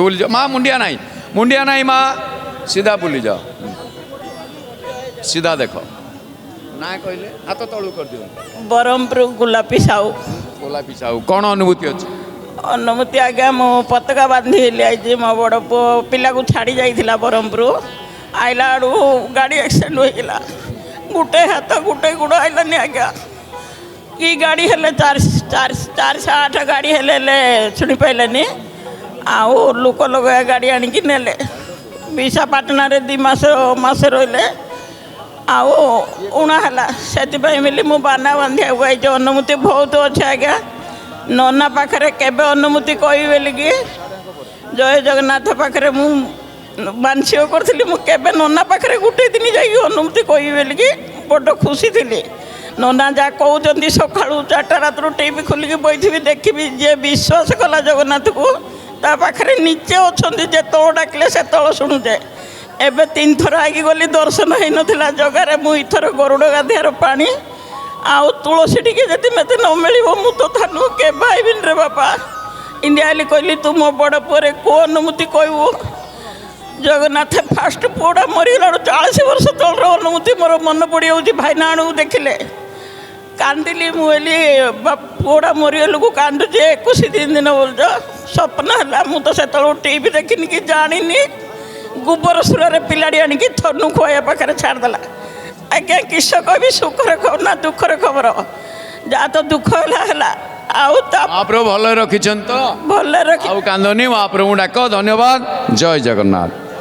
बुली जाओ माँ मुंडिया नहीं माँ सीधा बुली जाओ सीधा देखो ना कहले हाथ तलू कर दियो बरहमपुर गुलापी साहू गोलापी साहू कौन अनुभूति अच्छी अनुभूति आज्ञा मो पताका बांधी आई मो बड़ पु पिला को छाड़ी जाइला बरहमपुर आइला आड़ू गाड़ी एक्सीडेंट होगा गोटे हाथ गोटे गोड़ आइलानी आज्ञा कि गाड़ी हेले चार चार चार से आठ गाड़ी हेले शुणी पाइलानी आउ लोक लगा गाड़ी आणिकी नेले विशाखापाटना रे 2 मास रहिले आउ उणा है से मिली मु बाना बांधिया आई अनुभूति बहुत अच्छे आज्ञा नना पाखे केबे अनुभूति कही बोलिकी जय जगन्नाथ पाखे मु मानसिक करी मुझे नना पाखे गोटे दिन जा अनुभूति कही बोलिकी बड़ खुशी थी नना जहाँ कहते सका 4टा रात टीवी खोलिकी बैठी देखी जे विश्वास कला जगन्नाथ को ता पाखे निचे अच्छा जो डाकिले से शुणुचे एबे 3 थर आगे गली दर्शन हो नाला जगार मुझर गरुड़ गाधियार पानी आउ तुलसी टी जदि मत न मिल मु तो थानु के भाईबिन रे बापा इंडिया कहली तू मो बड़ पुअरे को अनुभूति कहू जगन्नाथ फास्ट पुआ मरीगला 40 वर्ष तल अनुभूति मोर मन पड़ जाऊँगी भाईना आणु देखिले कांदिली मुझे पुआ मरीगल को कांदुचे 21 दिन बोल स्वप्न है मुझे से टीवी देखनी कि जानी गोबर सुर पिलाड़ी आणिकी थनु खुआ पाखे छाड़देला आज्ञा किस कह सुखर खबर ना दुखर खबर जहाँ तो दुख है महाप्रभु भल रखी तो भल रखी कांदनी महाप्रभु डाक धन्यवाद जय जगन्नाथ।